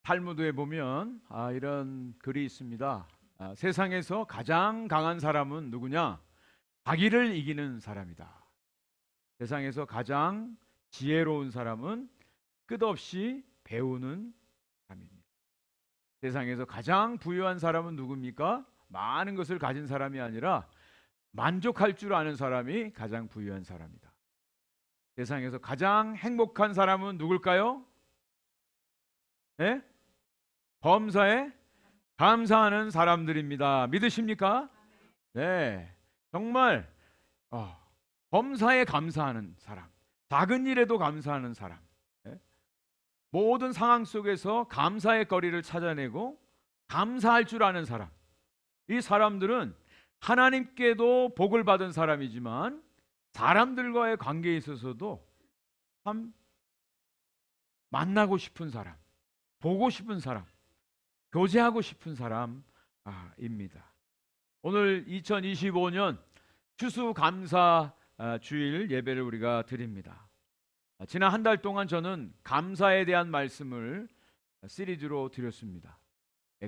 탈무드에 보면 이런 글이 있습니다. 세상에서 가장 강한 사람은 누구냐? 자기를 이기는 사람이다. 세상에서 가장 지혜로운 사람은 끝없이 배우는 사람입니다. 세상에서 가장 부유한 사람은 누굽니까? 많은 것을 가진 사람이 아니라 만족할 줄 아는 사람이 가장 부유한 사람이다. 세상에서 가장 행복한 사람은 누굴까요? 네? 범사에 감사하는 사람들입니다. 믿으십니까? 네, 정말 범사에 감사하는 사람, 작은 일에도 감사하는 사람, 네? 모든 상황 속에서 감사의 거리를 찾아내고 감사할 줄 아는 사람. 이 사람들은 하나님께도 복을 받은 사람이지만 사람들과의 관계에 있어서도 참 만나고 싶은 사람, 보고 싶은 사람, 교제하고 싶은 사람입니다. 오늘 2025년 추수감사 주일 예배를 우리가 드립니다. 지난 한 달 동안 저는 감사에 대한 말씀을 시리즈로 드렸습니다.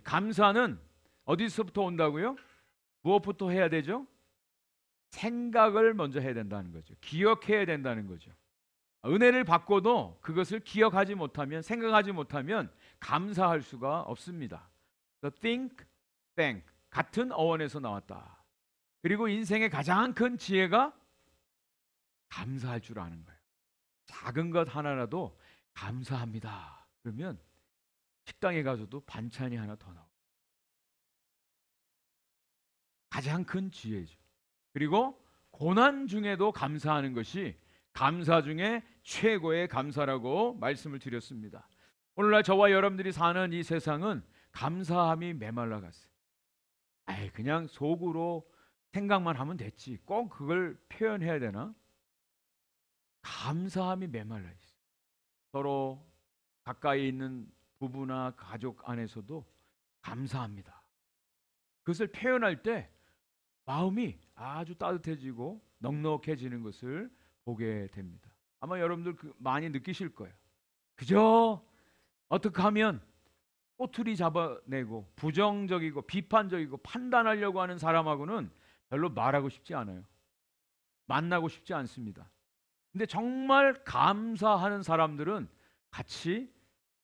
감사는 어디서부터 온다고요? 무엇부터 해야 되죠? 생각을 먼저 해야 된다는 거죠. 기억해야 된다는 거죠. 은혜를 받고도 그것을 기억하지 못하면, 생각하지 못하면 감사할 수가 없습니다. The think, thank 같은 어원에서 나왔다. 그리고 인생의 가장 큰 지혜가 감사할 줄 아는 거예요. 작은 것 하나라도 감사합니다. 그러면 식당에 가서도 반찬이 하나 더 나와요. 가장 큰 지혜죠. 그리고 고난 중에도 감사하는 것이 감사 중에 최고의 감사라고 말씀을 드렸습니다. 오늘날 저와 여러분들이 사는 이 세상은 감사함이 메말라 갔어요. 그냥 속으로 생각만 하면 됐지, 꼭 그걸 표현해야 되나? 감사함이 메말라 있어요. 서로 가까이 있는 부부나 가족 안에서도 감사합니다. 그것을 표현할 때 마음이 아주 따뜻해지고 넉넉해지는 것을 보게 됩니다. 아마 여러분들 많이 느끼실 거예요. 그저 어떻게 하면 꼬투리 잡아내고 부정적이고 비판적이고 판단하려고 하는 사람하고는 별로 말하고 싶지 않아요. 만나고 싶지 않습니다. 근데 정말 감사하는 사람들은 같이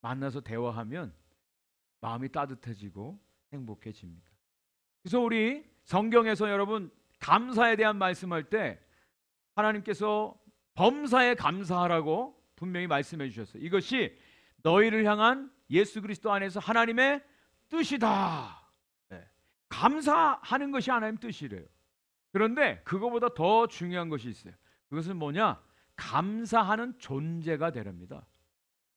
만나서 대화하면 마음이 따뜻해지고 행복해집니다. 그래서 우리 성경에서 여러분 감사에 대한 말씀할 때 하나님께서 범사에 감사하라고 분명히 말씀해 주셨어요. 이것이 너희를 향한 예수 그리스도 안에서 하나님의 뜻이다. 감사하는 것이 하나님 뜻이래요. 그런데 그거보다 더 중요한 것이 있어요. 그것은 뭐냐? 감사하는 존재가 되랍니다.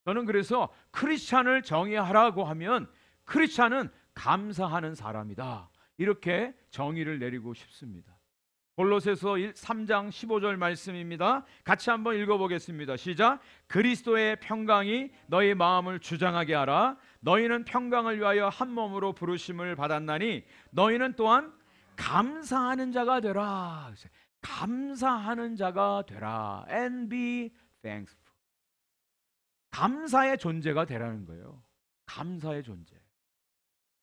저는 그래서 크리스찬을 정의하라고 하면 크리스찬은 감사하는 사람이다, 이렇게 정의를 내리고 싶습니다. 골로새서 3장 15절 말씀입니다. 같이 한번 읽어보겠습니다. 시작. 그리스도의 평강이 너희 마음을 주장하게 하라. 너희는 평강을 위하여 한 몸으로 부르심을 받았나니 너희는 또한 감사하는 자가 되라. 감사하는 자가 되라. And be thankful. 감사의 존재가 되라는 거예요. 감사의 존재.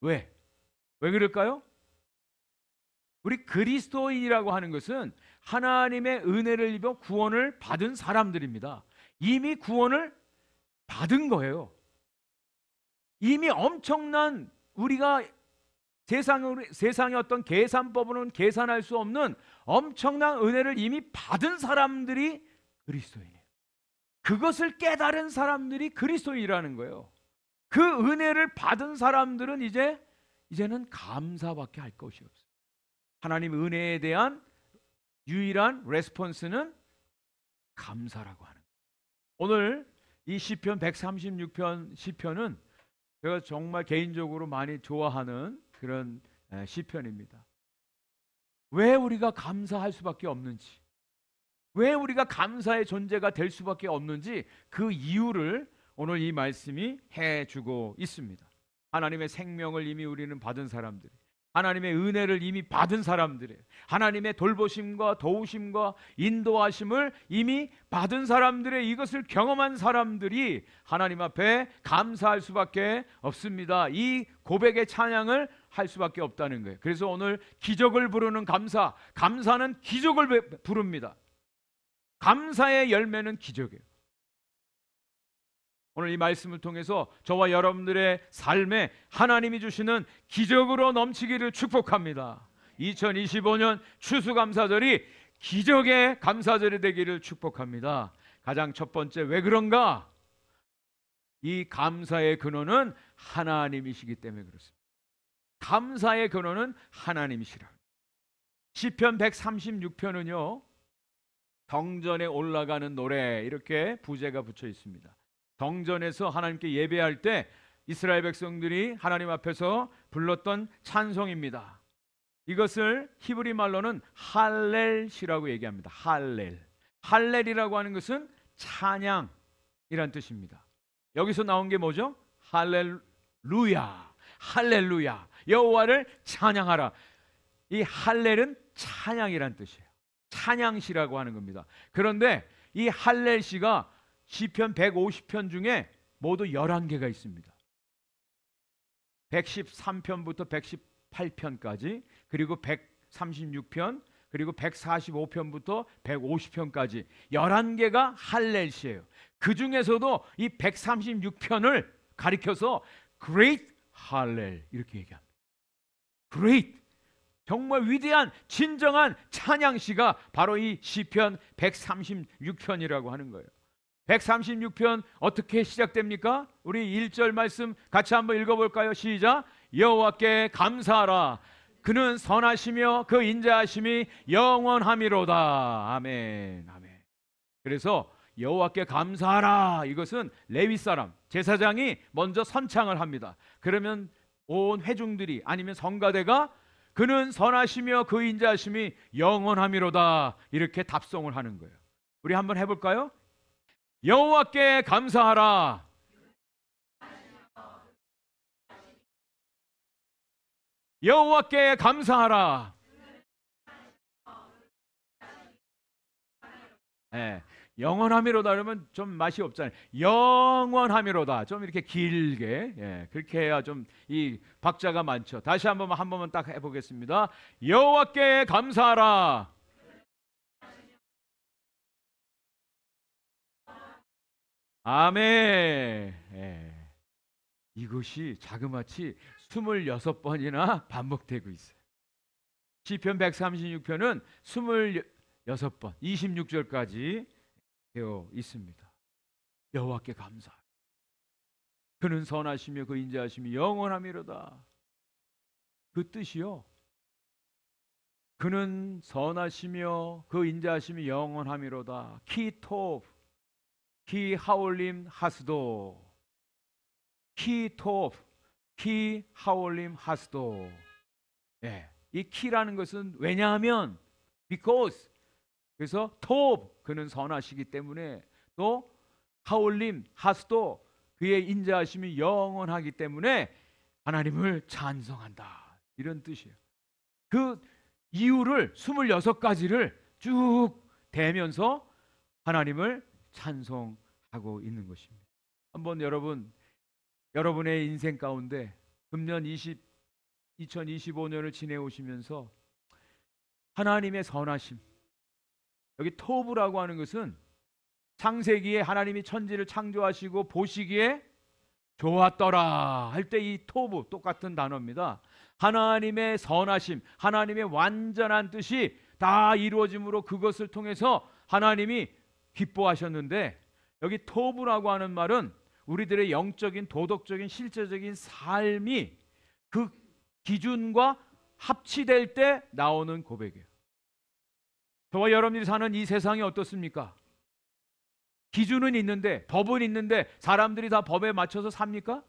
왜 그럴까요? 우리 그리스도인이라고 하는 것은 하나님의 은혜를 입어 구원을 받은 사람들입니다. 이미 구원을 받은 거예요. 이미 엄청난, 우리가 세상의 어떤 계산법으로는 계산할 수 없는 엄청난 은혜를 이미 받은 사람들이 그리스도인이에요. 그것을 깨달은 사람들이 그리스도인이라는 거예요. 그 은혜를 받은 사람들은 이제는 감사밖에 할 것이 없어요. 하나님 은혜에 대한 유일한 레스폰스는 감사라고 하는 거예요. 오늘 이 시편 136편 시편은 제가 정말 개인적으로 많이 좋아하는 그런 시편입니다. 왜 우리가 감사할 수밖에 없는지, 왜 우리가 감사의 존재가 될 수밖에 없는지 그 이유를 오늘 이 말씀이 해주고 있습니다. 하나님의 생명을 이미 우리는 받은 사람들, 하나님의 은혜를 이미 받은 사람들이에요. 하나님의 돌보심과 도우심과 인도하심을 이미 받은 사람들의, 이것을 경험한 사람들이 하나님 앞에 감사할 수밖에 없습니다. 이 고백의 찬양을 할 수밖에 없다는 거예요. 그래서 오늘 기적을 부르는 감사, 감사는 기적을 부릅니다. 감사의 열매는 기적이에요. 오늘 이 말씀을 통해서 저와 여러분들의 삶에 하나님이 주시는 기적으로 넘치기를 축복합니다. 2025년 추수감사절이 기적의 감사절이 되기를 축복합니다. 가장 첫 번째, 왜 그런가? 이 감사의 근원은 하나님이시기 때문에 그렇습니다. 감사의 근원은 하나님이시라. 시편 136편은요 성전에 올라가는 노래, 이렇게 부제가 붙여 있습니다. 성전에서 하나님께 예배할 때 이스라엘 백성들이 하나님 앞에서 불렀던 찬송입니다. 이것을 히브리 말로는 할렐시라고 얘기합니다. 할렐. 할렐이라고 하는 것은 찬양이란 뜻입니다. 여기서 나온 게 뭐죠? 할렐루야. 할렐루야. 여호와를 찬양하라. 이 할렐은 찬양이란 뜻이에요. 찬양시라고 하는 겁니다. 그런데 이 할렐시가 시편 150편 중에 모두 11개가 있습니다. 113편부터 118편까지, 그리고 136편, 그리고 145편부터 150편까지 11개가 할렐시예요. 그 중에서도 이 136편을 가리켜서 Great 할렐 이렇게 얘기합니다. Great, 정말 위대한 진정한 찬양시가 바로 이 시편 136편이라고 하는 거예요. 136편 어떻게 시작됩니까? 우리 1절 말씀 같이 한번 읽어볼까요? 시작. 여호와께 감사하라. 그는 선하시며 그 인자하심이 영원함이로다. 아멘. 아멘. 그래서 여호와께 감사하라, 이것은 레위 사람 제사장이 먼저 선창을 합니다. 그러면 온 회중들이, 아니면 성가대가 그는 선하시며 그 인자하심이 영원함이로다, 이렇게 답송을 하는 거예요. 우리 한번 해볼까요? 여호와께 감사하라. 여호와께 감사하라. 네, 영원함이로다 그러면 좀 맛이 없잖아요. 영원함이로다 좀 이렇게 길게, 그렇게 해야 좀 이 박자가 많죠. 다시 한 번만 딱 해보겠습니다. 여호와께 감사하라. 아멘. 이것이 자그마치 26번이나 반복되고 있어요. 시편 136편은 26번, 26절까지 되어 있습니다. 여호와께 감사하라. 그는 선하시며 그 인자하심이 영원함이로다. 그 뜻이요, 그는 선하시며 그 인자하심이 영원함이로다. 키토브, 키 하올림 하스도, 키토브, 키 하올림 하스도. 이 키라는 것은 왜냐하면 because, 그래서 토브, 그는 선하시기 때문에, 또 하올림 하스도, 그의 인자하심이 영원하기 때문에 하나님을 찬송한다, 이런 뜻이에요. 그 이유를 26가지를 쭉 대면서 하나님을 찬송하고 있는 것입니다. 한번 여러분의 인생 가운데 금년 2025년을 지내오시면서 하나님의 선하심, 여기 토브라고 하는 것은 창세기에 하나님이 천지를 창조하시고 보시기에 좋았더라 할 때 이 토브, 똑같은 단어입니다. 하나님의 선하심, 하나님의 완전한 뜻이 다 이루어짐으로 그것을 통해서 하나님이 기뻐하셨는데, 여기 토브라고 하는 말은 우리들의 영적인, 도덕적인, 실제적인 삶이 그 기준과 합치될 때 나오는 고백이에요. 저와 여러분들이 사는 이 세상이 어떻습니까? 기준은 있는데, 법은 있는데 사람들이 다 법에 맞춰서 삽니까?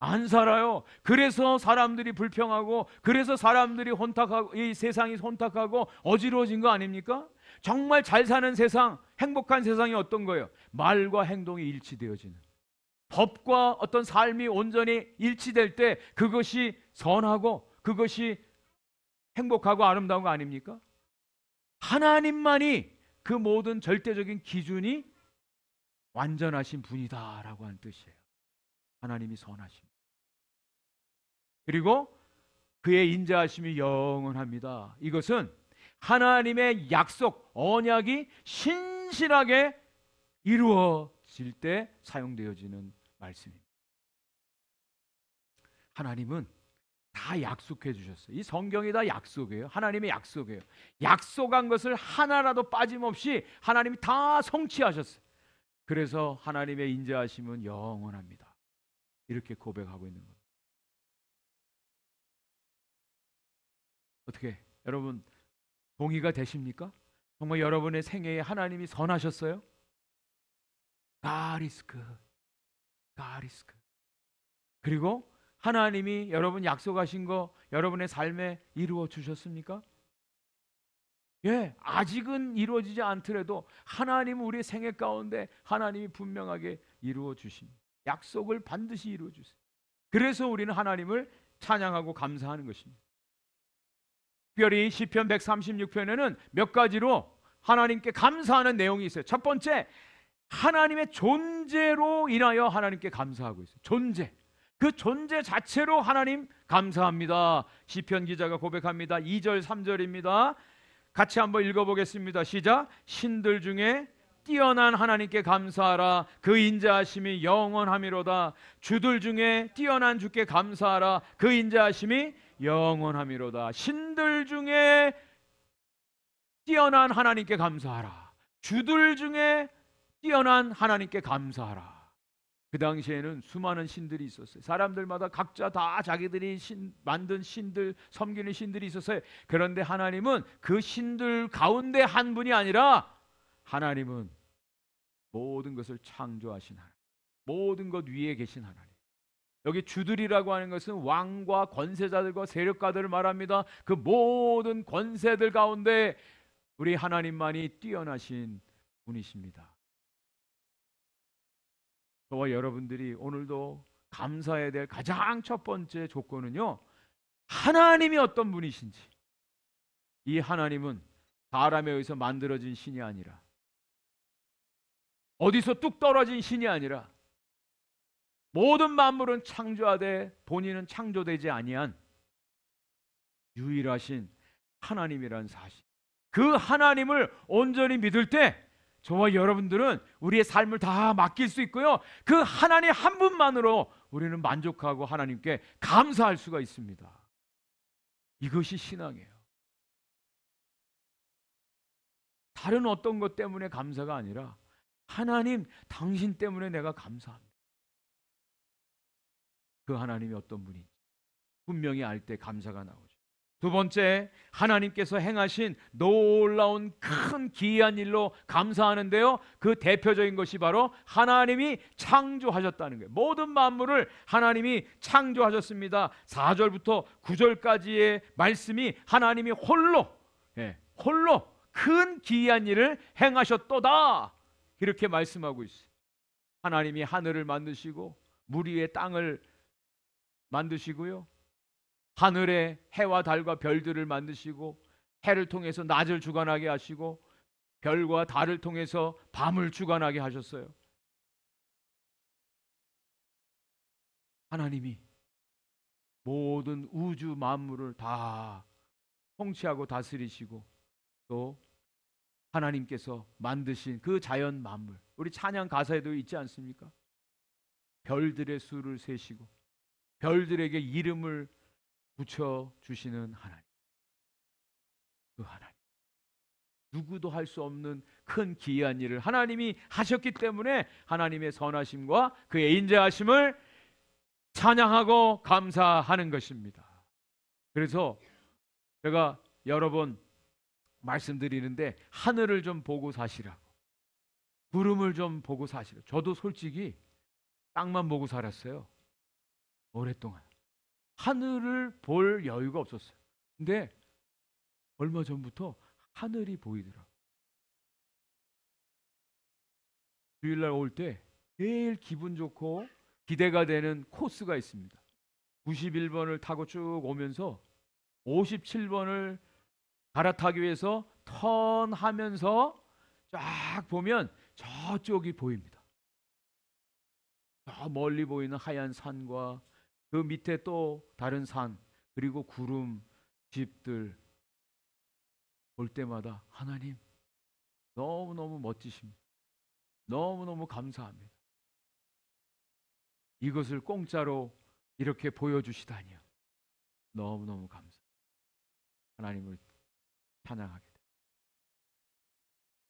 안 살아요. 그래서 사람들이 불평하고, 그래서 사람들이 혼탁하고, 이 세상이 혼탁하고 어지러워진 거 아닙니까? 정말 잘 사는 세상, 행복한 세상이 어떤 거예요? 말과 행동이 일치되어지는, 법과 어떤 삶이 온전히 일치될 때 그것이 선하고 그것이 행복하고 아름다운 거 아닙니까? 하나님만이 그 모든 절대적인 기준이 완전하신 분이다라고 한 뜻이에요. 하나님이 선하심. 그리고 그의 인자하심이 영원합니다. 이것은 하나님의 약속, 언약이 신실하게 이루어질 때 사용되어지는 말씀입니다. 하나님은 다 약속해 주셨어요. 이 성경이 다 약속이에요. 하나님의 약속이에요. 약속한 것을 하나라도 빠짐없이 하나님이 다 성취하셨어요. 그래서 하나님의 인자하심은 영원합니다. 이렇게 고백하고 있는 겁니다. 어떻게 여러분 동의가 되십니까? 정말 여러분의 생애에 하나님이 선하셨어요? God is good. God is good. 그리고 하나님이 여러분 약속하신 거 여러분의 삶에 이루어 주셨습니까? 예, 아직은 이루어지지 않더라도 하나님은 우리의 생애 가운데 하나님이 분명하게 이루어 주십니다. 약속을 반드시 이루어 주세요. 그래서 우리는 하나님을 찬양하고 감사하는 것입니다. 특별히 시편 136편에는 몇 가지로 하나님께 감사하는 내용이 있어요. 첫 번째, 하나님의 존재로 인하여 하나님께 감사하고 있어요. 존재. 그 존재 자체로 하나님 감사합니다. 시편 기자가 고백합니다. 2절 3절입니다. 같이 한번 읽어보겠습니다. 시작. 신들 중에 뛰어난 하나님께 감사하라. 그 인자하심이 영원함이로다. 주들 중에 뛰어난 주께 감사하라. 그 인자하심이 영원함이로다. 신들 중에 뛰어난 하나님께 감사하라. 주들 중에 뛰어난 하나님께 감사하라. 그 당시에는 수많은 신들이 있었어요. 사람들마다 각자 다 자기들이 만든 신들, 섬기는 신들이 있었어요. 그런데 하나님은 그 신들 가운데 한 분이 아니라 하나님은 모든 것을 창조하신 하나님, 모든 것 위에 계신 하나님. 여기 주들이라고 하는 것은 왕과 권세자들과 세력가들을 말합니다. 그 모든 권세들 가운데 우리 하나님만이 뛰어나신 분이십니다. 저와 여러분들이 오늘도 감사해야 될 가장 첫 번째 조건은요, 하나님이 어떤 분이신지. 이 하나님은 사람에 의해서 만들어진 신이 아니라, 어디서 뚝 떨어진 신이 아니라, 모든 만물은 창조하되 본인은 창조되지 아니한 유일하신 하나님이라는 사실. 그 하나님을 온전히 믿을 때 저와 여러분들은 우리의 삶을 다 맡길 수 있고요, 그 하나님 한 분만으로 우리는 만족하고 하나님께 감사할 수가 있습니다. 이것이 신앙이에요. 다른 어떤 것 때문에 감사가 아니라 하나님 당신 때문에 내가 감사합니다. 그 하나님이 어떤 분인지 분명히 알 때 감사가 나오죠. 두 번째, 하나님께서 행하신 놀라운 큰 기이한 일로 감사하는데요, 그 대표적인 것이 바로 하나님이 창조하셨다는 거예요. 모든 만물을 하나님이 창조하셨습니다. 4절부터 9절까지의 말씀이 하나님이 홀로 큰 기이한 일을 행하셨도다, 이렇게 말씀하고 있어요. 하나님이 하늘을 만드시고 물 위에 땅을 만드시고요, 하늘에 해와 달과 별들을 만드시고, 해를 통해서 낮을 주관하게 하시고 별과 달을 통해서 밤을 주관하게 하셨어요. 하나님이 모든 우주 만물을 다 통치하고 다스리시고, 또 하나님께서 만드신 그 자연 만물, 우리 찬양 가사에도 있지 않습니까? 별들의 수를 세시고 별들에게 이름을 붙여주시는 하나님. 그 하나님, 누구도 할 수 없는 큰 기이한 일을 하나님이 하셨기 때문에 하나님의 선하심과 그의 인자하심을 찬양하고 감사하는 것입니다. 그래서 제가 여러 번 말씀드리는데, 하늘을 좀 보고 사시라고, 구름을 좀 보고 사시라고. 저도 솔직히 땅만 보고 살았어요, 오랫동안. 하늘을 볼 여유가 없었어요. 근데 얼마 전부터 하늘이 보이더라고요. 주일날 올 때 제일 기분 좋고 기대가 되는 코스가 있습니다. 91번을 타고 쭉 오면서 57번을 갈아타기 위해서 턴하면서 쫙 보면 저쪽이 보입니다. 저 멀리 보이는 하얀 산과 그 밑에 또 다른 산, 그리고 구름, 집들 볼 때마다 하나님 너무너무 멋지십니다. 너무너무 감사합니다. 이것을 공짜로 이렇게 보여주시다니요. 너무너무 감사합니다. 하나님을 찬양하게 됩니다.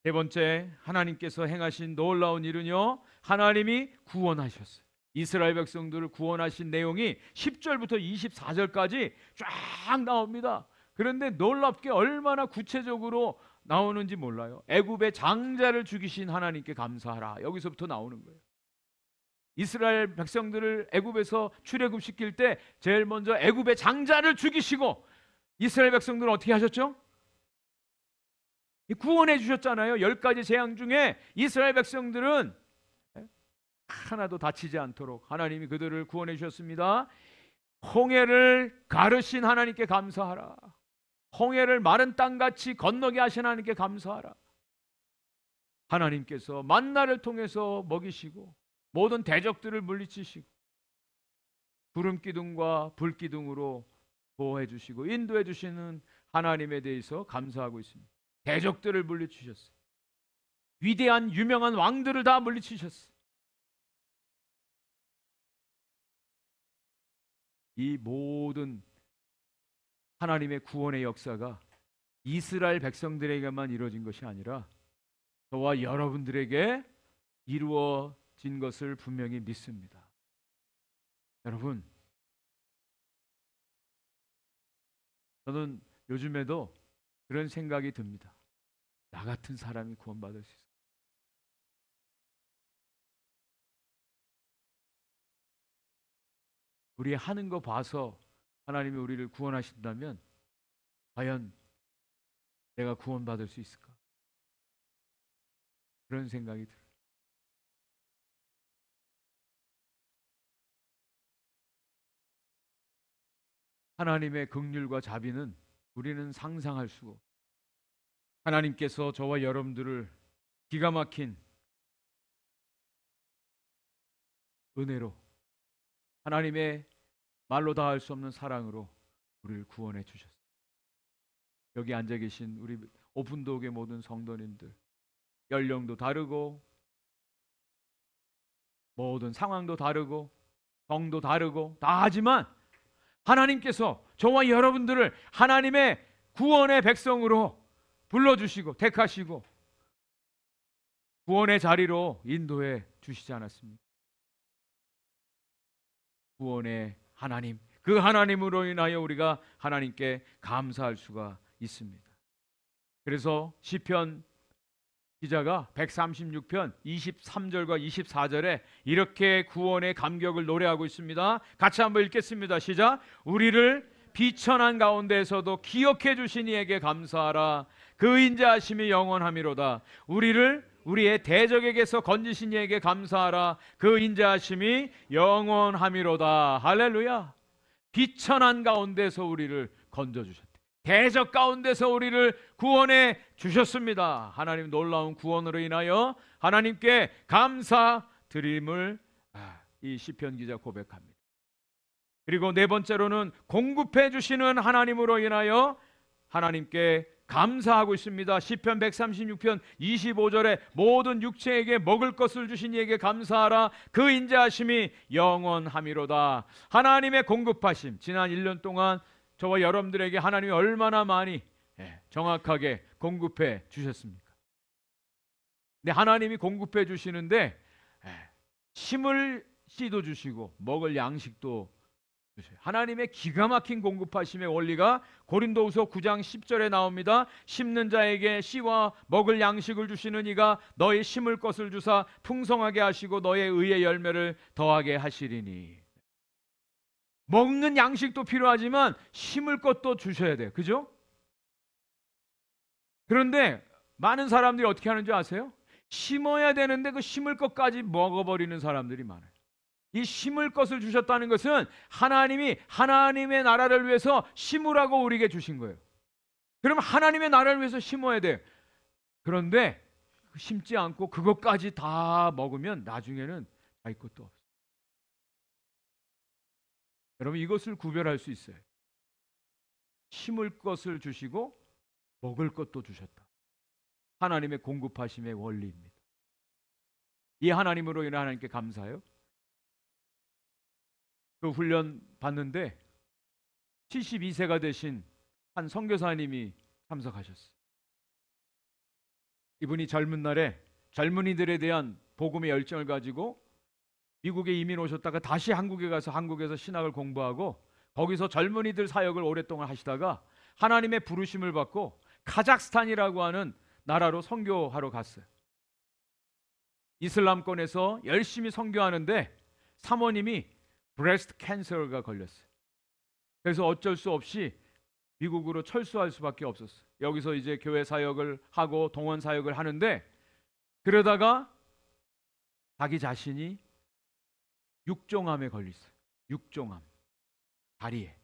세 번째, 하나님께서 행하신 놀라운 일은요, 하나님이 구원하셨어요. 이스라엘 백성들을 구원하신 내용이 10절부터 24절까지 쫙 나옵니다. 그런데 놀랍게 얼마나 구체적으로 나오는지 몰라요. 애굽의 장자를 죽이신 하나님께 감사하라. 여기서부터 나오는 거예요. 이스라엘 백성들을 애굽에서 출애굽시킬 때 제일 먼저 애굽의 장자를 죽이시고 이스라엘 백성들은 어떻게 하셨죠? 구원해 주셨잖아요. 10가지 재앙 중에 이스라엘 백성들은 하나도 다치지 않도록 하나님이 그들을 구원해 주셨습니다. 홍해를 가르신 하나님께 감사하라. 홍해를 마른 땅같이 건너게 하신 하나님께 감사하라. 하나님께서 만나를 통해서 먹이시고 모든 대적들을 물리치시고 구름기둥과 불기둥으로 보호해 주시고 인도해 주시는 하나님에 대해서 감사하고 있습니다. 대적들을 물리치셨어요. 위대한 유명한 왕들을 다 물리치셨어요. 이 모든 하나님의 구원의 역사가 이스라엘 백성들에게만 이루어진 것이 아니라 저와 여러분들에게 이루어진 것을 분명히 믿습니다. 여러분, 저는 요즘에도 그런 생각이 듭니다. 나 같은 사람이 구원받을 수 있을까? 우리 하는 거 봐서 하나님이 우리를 구원하신다면 과연 내가 구원받을 수 있을까? 그런 생각이 들어요. 하나님의 긍휼과 자비는 우리는 상상할 수가 없어요. 하나님께서 저와 여러분들을 기가 막힌 은혜로, 하나님의 말로 다 할 수 없는 사랑으로 우리를 구원해 주셨어요. 여기 앉아 계신 우리 오픈도교의 모든 성도님들, 연령도 다르고 모든 상황도 다르고 정도 다르고 다 하지만 하나님께서 저와 여러분들을 하나님의 구원의 백성으로 불러주시고 택하시고 구원의 자리로 인도해 주시지 않았습니까? 구원의 하나님, 그 하나님으로 인하여 우리가 하나님께 감사할 수가 있습니다. 그래서 시편 기자가 136편 23절과 24절에 이렇게 구원의 감격을 노래하고 있습니다. 같이 한번 읽겠습니다. 시작. 우리를 비천한 가운데에서도 기억해 주신 이에게 감사하라. 그 인자하심이 영원하미로다. 우리를 우리의 대적에게서 건지신 이에게 감사하라. 그 인자하심이 영원하미로다. 할렐루야. 비천한 가운데서 우리를 건져주셨다. 대적 가운데서 우리를 구원해 주셨습니다. 하나님 놀라운 구원으로 인하여 하나님께 감사드림을 이 시편 기자 고백합니다. 그리고 네 번째로는 공급해 주시는 하나님으로 인하여 하나님께 감사하고 있습니다. 시편 136편 25절에 모든 육체에게 먹을 것을 주신 이에게 감사하라. 그 인자하심이 영원하미로다. 하나님의 공급하심, 지난 1년 동안 저와 여러분들에게 하나님이 얼마나 많이 정확하게 공급해 주셨습니까? 근데 하나님이 공급해 주시는데 심을 씨도 주시고 먹을 양식도 주세요. 하나님의 기가 막힌 공급하심의 원리가 고린도후서 9장 10절에 나옵니다. 심는 자에게 씨와 먹을 양식을 주시는 이가 너희 심을 것을 주사 풍성하게 하시고 너의 의의 열매를 더하게 하시리니. 먹는 양식도 필요하지만 심을 것도 주셔야 돼요. 그죠? 그런데 많은 사람들이 어떻게 하는지 아세요? 심어야 되는데 그 심을 것까지 먹어버리는 사람들이 많아요. 이 심을 것을 주셨다는 것은 하나님이 하나님의 나라를 위해서 심으라고 우리에게 주신 거예요. 그럼 하나님의 나라를 위해서 심어야 돼. 그런데 심지 않고 그것까지 다 먹으면 나중에는 자기 것도 없어요. 여러분, 이것을 구별할 수 있어요. 심을 것을 주시고 먹을 것도 주셨다. 하나님의 공급하심의 원리입니다. 이 하나님으로 인해 하나님께 감사해요. 그 훈련 받는데 72세가 되신 한 선교사님이 참석하셨어요. 이분이 젊은 날에 젊은이들에 대한 복음의 열정을 가지고 미국에 이민 오셨다가 다시 한국에 가서 한국에서 신학을 공부하고 거기서 젊은이들 사역을 오랫동안 하시다가 하나님의 부르심을 받고 카자흐스탄이라고 하는 나라로 선교하러 갔어요. 이슬람권에서 열심히 선교하는데 사모님이 브레스트 캔서가 걸렸어요. 그래서 어쩔 수 없이 미국으로 철수할 수밖에 없었어요. 여기서 이제 교회 사역을 하고 동원 사역을 하는데 그러다가 자기 자신이 육종암에 걸렸어요. 육종암, 다리에.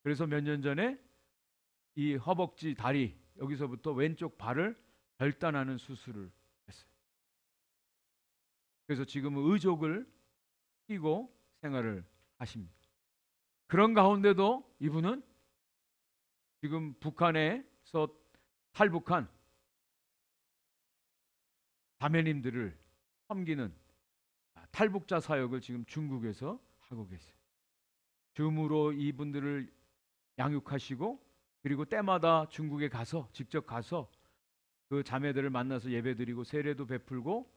그래서 몇 년 전에 이 허벅지 다리 여기서부터 왼쪽 발을 절단하는 수술을 했어요. 그래서 지금은 의족을 끼고 생활을 하십니다. 그런 가운데도 이분은 지금 북한에서 탈북한 자매님들을 섬기는 탈북자 사역을 지금 중국에서 하고 계세요. 줌으로 이분들을 양육하시고 그리고 때마다 중국에 가서 직접 가서 그 자매들을 만나서 예배드리고 세례도 베풀고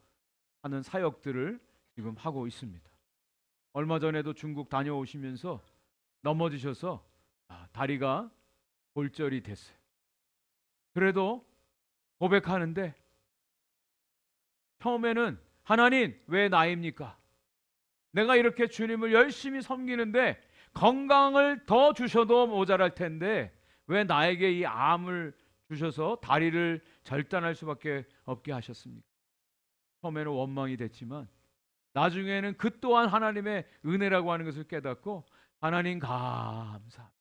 하는 사역들을 지금 하고 있습니다. 얼마 전에도 중국 다녀오시면서 넘어지셔서 다리가 골절이 됐어요. 그래도 고백하는데 처음에는 하나님 왜 나입니까? 내가 이렇게 주님을 열심히 섬기는데 건강을 더 주셔도 모자랄 텐데 왜 나에게 이 암을 주셔서 다리를 절단할 수밖에 없게 하셨습니까? 처음에는 원망이 됐지만 나중에는 그 또한 하나님의 은혜라고 하는 것을 깨닫고 하나님 감사합니다.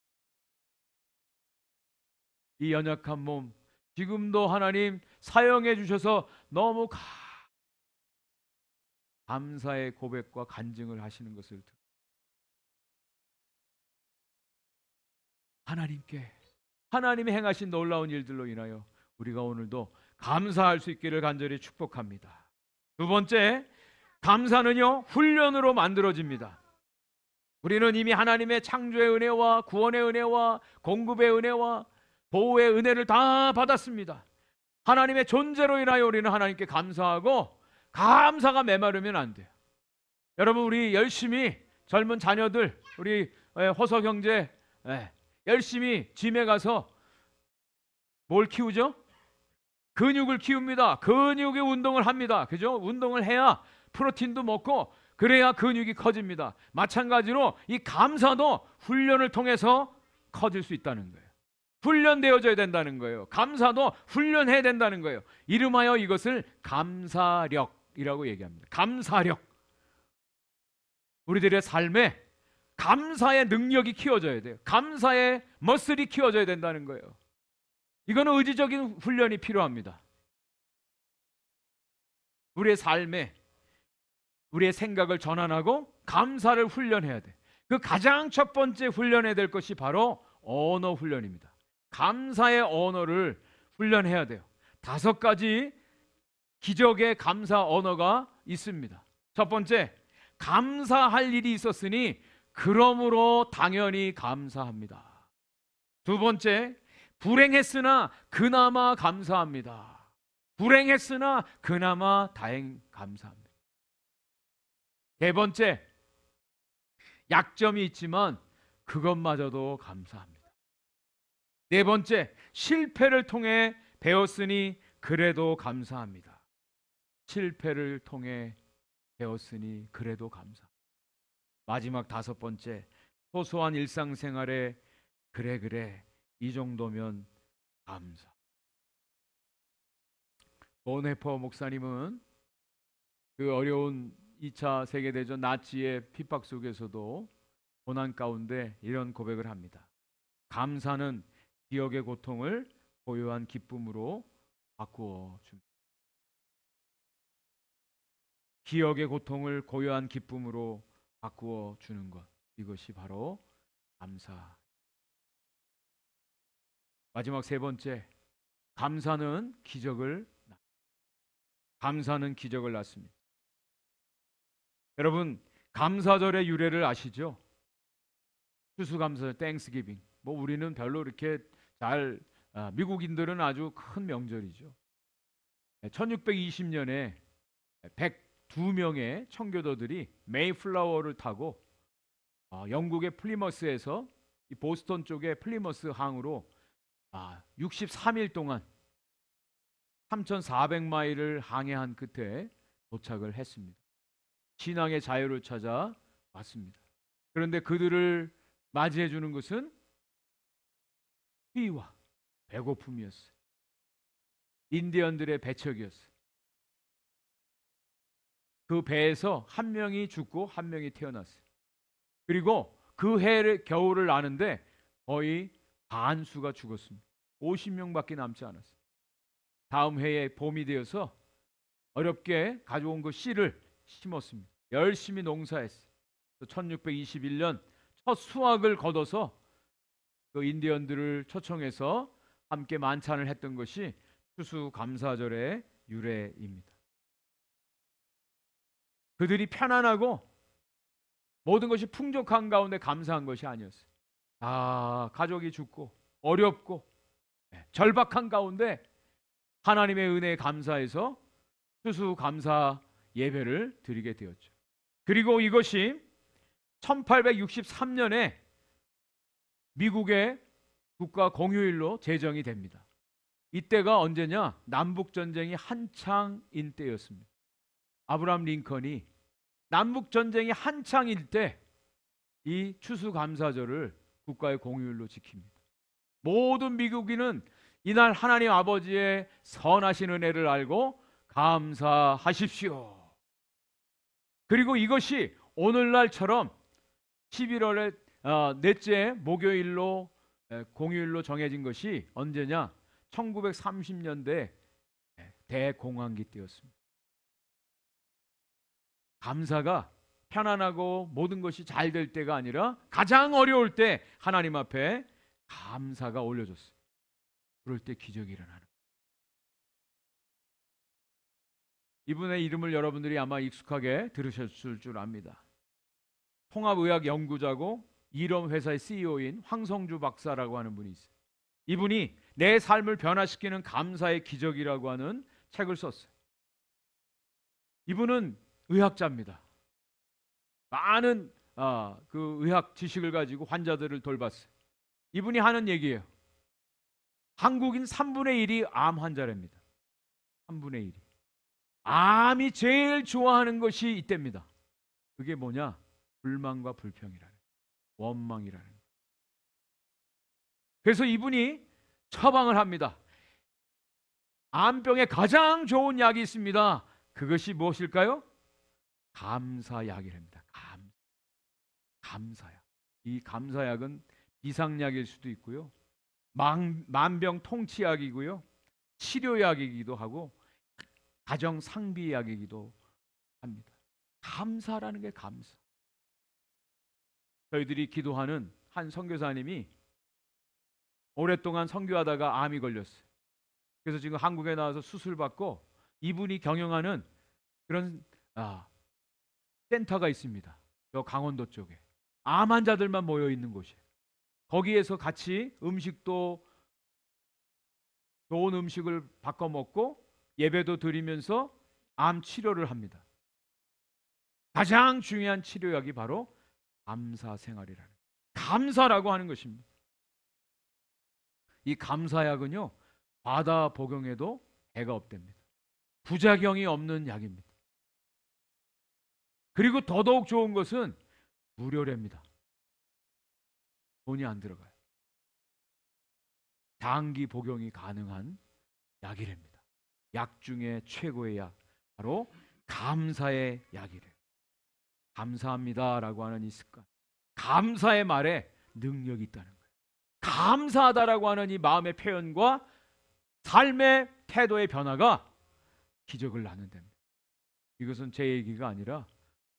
이 연약한 몸 지금도 하나님 사용해 주셔서 너무 감사의 고백과 간증을 하시는 것을 하나님께 하나님이 행하신 놀라운 일들로 인하여 우리가 오늘도 감사할 수 있기를 간절히 축복합니다. 두 번째, 감사는요 훈련으로 만들어집니다. 우리는 이미 하나님의 창조의 은혜와 구원의 은혜와 공급의 은혜와 보호의 은혜를 다 받았습니다. 하나님의 존재로 인하여 우리는 하나님께 감사하고 감사가 메마르면 안 돼요. 여러분, 우리 열심히 젊은 자녀들, 우리 호석 형제 열심히 짐에 가서 뭘 키우죠? 근육을 키웁니다. 근육의 운동을 합니다. 그죠? 운동을 해야 프로틴도 먹고 그래야 근육이 커집니다. 마찬가지로 이 감사도 훈련을 통해서 커질 수 있다는 거예요. 훈련되어져야 된다는 거예요. 감사도 훈련해야 된다는 거예요. 이름하여 이것을 감사력이라고 얘기합니다. 감사력. 우리들의 삶에 감사의 능력이 키워져야 돼요. 감사의 머슬이 키워져야 된다는 거예요. 이거는 의지적인 훈련이 필요합니다. 우리의 삶에 우리의 생각을 전환하고 감사를 훈련해야 돼. 그 가장 첫 번째 훈련해야 될 것이 바로 언어 훈련입니다. 감사의 언어를 훈련해야 돼요. 5가지 기적의 감사 언어가 있습니다. 첫 번째, 감사할 일이 있었으니 그러므로 당연히 감사합니다. 두 번째, 불행했으나 그나마 감사합니다. 불행했으나 그나마 다행 감사합니다. 세 번째, 약점이 있지만 그것마저도 감사합니다. 네 번째, 실패를 통해 배웠으니 그래도 감사합니다. 실패를 통해 배웠으니 그래도 감사합니다. 마지막 5번째, 소소한 일상생활에 그래 이 정도면 감사. 본해퍼 목사님은 그 어려운 2차 세계대전 나치의 핍박 속에서도 고난 가운데 이런 고백을 합니다. 감사는 기억의 고통을 고요한 기쁨으로 바꾸어 줍니다. 기억의 고통을 고요한 기쁨으로 바꾸어 주는 것, 이것이 바로 감사. 마지막 세 번째, 감사는 기적을 낳습니다. 여러분, 감사절의 유래를 아시죠? 추수감사절, 땡스기빙. 뭐 우리는 별로 이렇게 잘, 미국인들은 아주 큰 명절이죠. 1620년에 102명의 청교도들이 메이플라워를 타고 영국의 플리머스에서 이 보스턴 쪽의 플리머스 항으로 63일 동안 3,400마일을 항해한 끝에 도착을 했습니다. 신앙의 자유를 찾아 왔습니다. 그런데 그들을 맞이해 주는 것은 피와 배고픔이었어요. 인디언들의 배척이었어요. 그 배에서 한 명이 죽고 한 명이 태어났어요. 그리고 그 해의 겨울을 나는데 거의 반수가 죽었습니다. 50명밖에 남지 않았어요. 다음 해에 봄이 되어서 어렵게 가져온 그 씨를 심었습니다. 열심히 농사했어요. 1621년 첫 수확을 거둬서 그 인디언들을 초청해서 함께 만찬을 했던 것이 추수감사절의 유래입니다. 그들이 편안하고 모든 것이 풍족한 가운데 감사한 것이 아니었어요. 가족이 죽고 어렵고 절박한 가운데 하나님의 은혜에 감사해서 추수감사 예배를 드리게 되었죠. 그리고 이것이 1863년에 미국의 국가 공휴일로 제정이 됩니다. 이때가 언제냐? 남북전쟁이 한창인 때였습니다. 아브라함 링컨이 남북전쟁이 한창일 때 이 추수감사절을 국가의 공휴일로 지킵니다. 모든 미국인은 이날 하나님 아버지의 선하신 은혜를 알고 감사하십시오. 그리고 이것이 오늘날처럼 11월에 넷째 목요일로 공휴일로 정해진 것이 언제냐? 1930년대 대공황기 때였습니다. 감사가 편안하고 모든 것이 잘 될 때가 아니라 가장 어려울 때 하나님 앞에 감사가 올려졌어요. 그럴 때 기적이 일어나는 거예요. 이분의 이름을 여러분들이 아마 익숙하게 들으셨을 줄 압니다. 통합의학 연구자고 이런 회사의 CEO인 황성주 박사라고 하는 분이 있어요. 이분이 내 삶을 변화시키는 감사의 기적이라고 하는 책을 썼어요. 이분은 의학자입니다. 많은 그 의학 지식을 가지고 환자들을 돌봤어요. 이분이 하는 얘기예요. 한국인 3분의 1이 암 환자랍니다. 3분의 1이. 암이 제일 좋아하는 것이 이때입니다. 그게 뭐냐? 불만과 불평이라는, 원망이라는 거예요. 그래서 이분이 처방을 합니다. 암병에 가장 좋은 약이 있습니다. 그것이 무엇일까요? 감사약이랍니다. 감사약. 이 감사약은 비상약일 수도 있고요, 만병통치약이고요, 치료약이기도 하고 가정 상비약이기도 합니다. 감사라는 게 감사. 저희들이 기도하는 한 선교사님이 오랫동안 선교하다가 암이 걸렸어요. 그래서 지금 한국에 나와서 수술받고 이분이 경영하는 그런 센터가 있습니다. 저 강원도 쪽에 암 환자들만 모여 있는 곳이에요. 거기에서 같이 음식도 좋은 음식을 바꿔 먹고 예배도 드리면서 암 치료를 합니다. 가장 중요한 치료약이 바로 감사 생활이라는, 감사라고 하는 것입니다. 이 감사약은요, 과다 복용해도 해가 없답니다. 부작용이 없는 약입니다. 그리고 더더욱 좋은 것은 무료랍니다. 돈이 안 들어가요. 장기 복용이 가능한 약이랍니다. 약 중에 최고의 약, 바로 감사의 약이래요. 감사합니다라고 하는 이 습관, 감사의 말에 능력이 있다는 거예요. 감사하다라고 하는 이 마음의 표현과 삶의 태도의 변화가 기적을 낳는답니다. 이것은 제 얘기가 아니라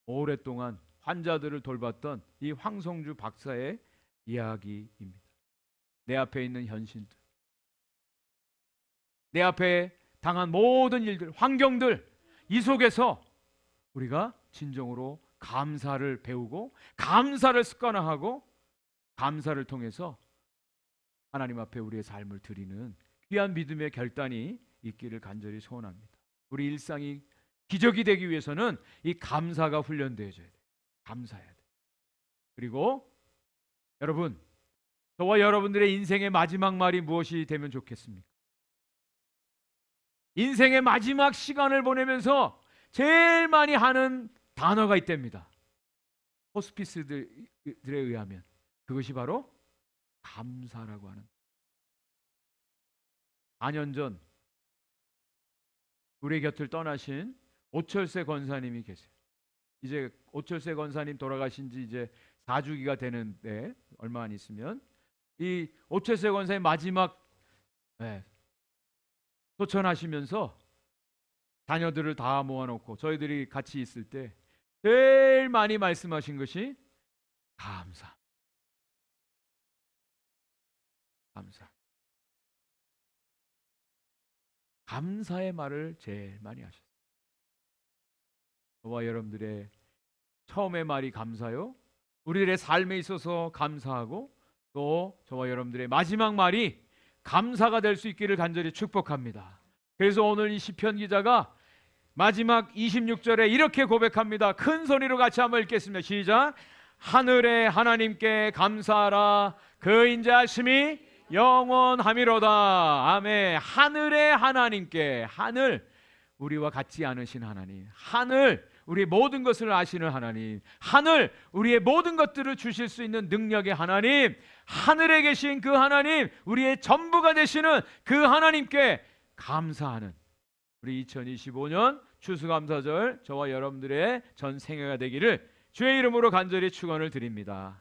오랫동안 환자들을 돌봤던 이 황성주 박사의 이야기입니다. 내 앞에 있는 현실들, 내 앞에 당한 모든 일들, 환경들, 이 속에서 우리가 진정으로 감사를 배우고 감사를 습관화하고 감사를 통해서 하나님 앞에 우리의 삶을 드리는 귀한 믿음의 결단이 있기를 간절히 소원합니다. 우리 일상이 기적이 되기 위해서는 이 감사가 훈련되어져야 돼요. 감사해야 돼요. 그리고 여러분, 저와 여러분들의 인생의 마지막 말이 무엇이 되면 좋겠습니까? 인생의 마지막 시간을 보내면서 제일 많이 하는 단어가 있답니다. 호스피스들에 의하면 그것이 바로 감사라고 하는. 4년 전 우리 곁을 떠나신 오철세 권사님이 계세요. 이제 오철세 권사님 돌아가신 지 이제 4주기가 되는데 얼마 안 있으면 이 오철세 권사님 마지막 소천하시면서 자녀들을 다 모아놓고 저희들이 같이 있을 때 제일 많이 말씀하신 것이 감사. 감사의 말을 제일 많이 하셨어요. 저와 여러분들의 처음의 말이 감사요, 우리들의 삶에 있어서 감사하고 또 저와 여러분들의 마지막 말이 감사가 될 수 있기를 간절히 축복합니다. 그래서 오늘 이 시편 기자가 마지막 26절에 이렇게 고백합니다. 큰 소리로 같이 한번 읽겠습니다. 시작. 하늘의 하나님께 감사하라. 그 인자하심이 영원하미로다. 아멘. 하늘의 하나님께, 하늘, 우리와 같지 않으신 하나님, 하늘, 우리의 모든 것을 아시는 하나님, 하늘, 우리의 모든 것들을 주실 수 있는 능력의 하나님, 하늘에 계신 그 하나님, 우리의 전부가 되시는 그 하나님께 감사하는 우리 2025년 추수감사절 저와 여러분들의 전 생애가 되기를 주의 이름으로 간절히 축원을 드립니다.